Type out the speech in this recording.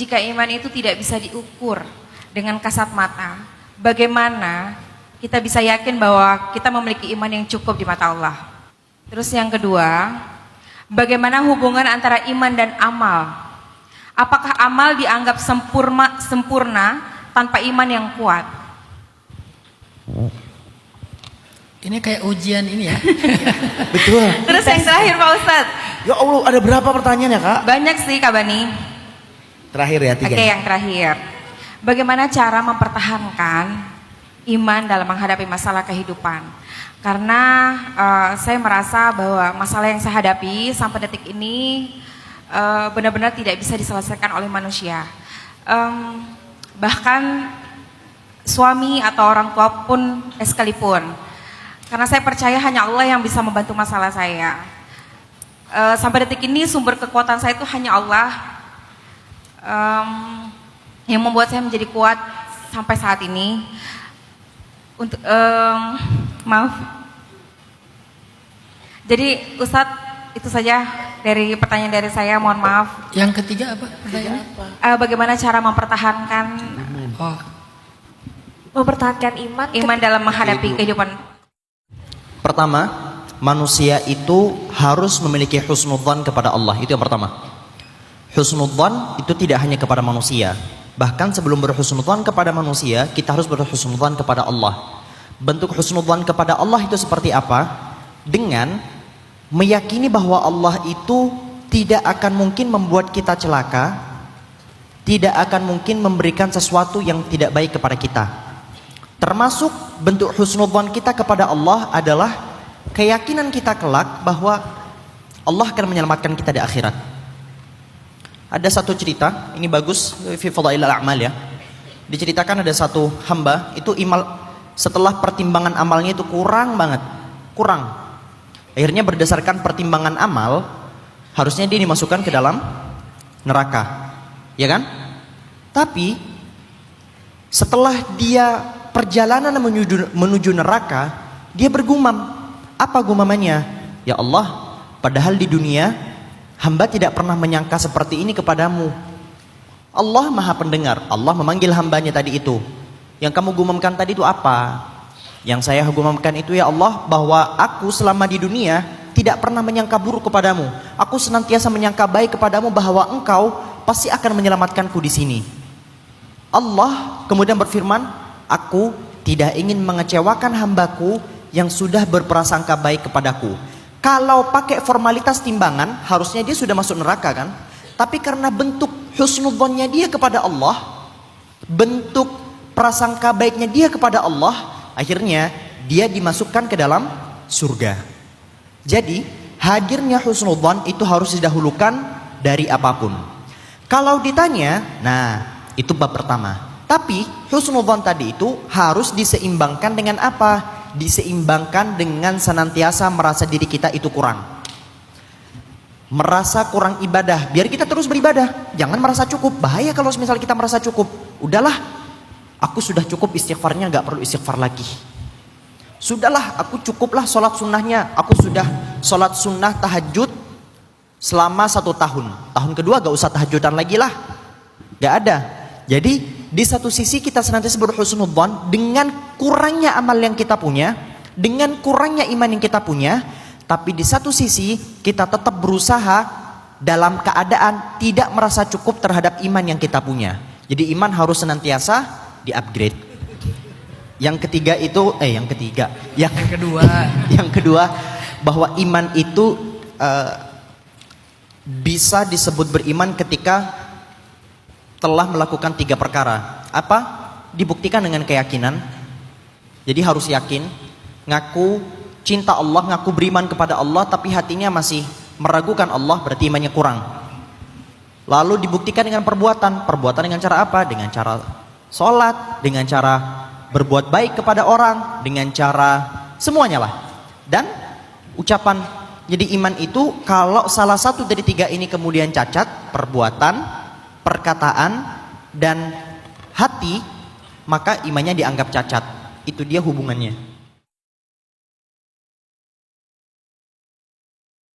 jika iman itu tidak bisa diukur dengan kasat mata, bagaimana kita bisa yakin bahwa kita memiliki iman yang cukup di mata Allah? Terus yang kedua, bagaimana hubungan antara iman dan amal? Apakah amal dianggap sempurna tanpa iman yang kuat? Ini kayak ujian ini ya. Betul. Terus yang terakhir Pak Ustadz. Ya Allah, ada berapa pertanyaan ya Kak? Banyak sih Kak Bani. Terakhir ya, 3. Oke, yang terakhir. Bagaimana cara mempertahankan iman dalam menghadapi masalah kehidupan? Karena saya merasa bahwa masalah yang saya hadapi sampai detik ini benar-benar tidak bisa diselesaikan oleh manusia. Bahkan suami atau orang tua pun sekalipun. Karena saya percaya hanya Allah yang bisa membantu masalah saya. Sampai detik ini sumber kekuatan saya itu hanya Allah yang membuat saya menjadi kuat sampai saat ini. Untuk maaf. Jadi Ustadz, itu saja dari pertanyaan dari saya. Mohon maaf. Yang ketiga apa pertanyaannya? Bagaimana cara mempertahankan iman dalam menghadapi kehidupan? Pertama, manusia itu harus memiliki husnudzan kepada Allah. Itu yang pertama. Husnudzan itu tidak hanya kepada manusia. Bahkan sebelum berhusnudzan kepada manusia, kita harus berhusnudzan kepada Allah. Bentuk husnudzan kepada Allah itu seperti apa? Dengan meyakini bahwa Allah itu tidak akan mungkin membuat kita celaka, tidak akan mungkin memberikan sesuatu yang tidak baik kepada kita. Termasuk bentuk husnudzan kita kepada Allah adalah keyakinan kita kelak bahwa Allah akan menyelamatkan kita di akhirat. Ada satu cerita, ini bagus, fi fadailil a'mal ya. Diceritakan ada satu hamba itu setelah pertimbangan amalnya itu kurang banget, kurang. Akhirnya berdasarkan pertimbangan amal, harusnya dia dimasukkan ke dalam neraka, ya kan? Tapi setelah dia perjalanan menuju neraka, dia bergumam. Apa gumamannya? Ya Allah, padahal di dunia hamba tidak pernah menyangka seperti ini kepadamu. Allah maha pendengar. Allah memanggil hambanya tadi itu. Yang kamu gumamkan tadi itu apa? Yang saya gumamkan itu ya Allah, bahwa aku selama di dunia tidak pernah menyangka buruk kepadamu. Aku senantiasa menyangka baik kepadamu, bahwa engkau pasti akan menyelamatkanku di sini. Allah kemudian berfirman, aku tidak ingin mengecewakan hambaku yang sudah berprasangka baik kepadaku. Kalau pakai formalitas timbangan, harusnya dia sudah masuk neraka kan? Tapi karena bentuk husnudzonnya dia kepada Allah, bentuk prasangka baiknya dia kepada Allah, akhirnya dia dimasukkan ke dalam surga. Jadi hadirnya husnudzon itu harus didahulukan dari apapun. Kalau ditanya, nah itu bab pertama. Tapi husnudzon tadi itu harus diseimbangkan dengan apa? Diseimbangkan dengan senantiasa merasa diri kita itu kurang. Merasa kurang ibadah, biar kita terus beribadah. Jangan merasa cukup. Bahaya kalau misalnya kita merasa cukup. Udahlah, aku sudah cukup istighfarnya, gak perlu istighfar lagi. Sudahlah, aku cukuplah sholat sunnahnya. Aku sudah sholat sunnah tahajud selama 1 tahun. Tahun kedua gak usah tahajudan lagi lah. Gak ada. Jadi di satu sisi kita senantiasa berhusnudzon dengan kurangnya amal yang kita punya, dengan kurangnya iman yang kita punya, tapi di satu sisi kita tetap berusaha dalam keadaan tidak merasa cukup terhadap iman yang kita punya. Jadi iman harus senantiasa di-upgrade. Yang ketiga itu, yang kedua, yang kedua bahwa iman itu bisa disebut beriman ketika telah melakukan 3 perkara. Apa? Dibuktikan dengan keyakinan. Jadi harus yakin, ngaku cinta Allah, ngaku beriman kepada Allah, tapi hatinya masih meragukan Allah, berarti imannya kurang. Lalu dibuktikan dengan perbuatan. Perbuatan dengan cara apa? Dengan cara sholat, dengan cara berbuat baik kepada orang, dengan cara semuanya lah. Dan ucapan. Jadi iman itu kalau salah satu dari 3 ini kemudian cacat, perbuatan, perkataan, dan hati, maka imannya dianggap cacat. Itu dia hubungannya.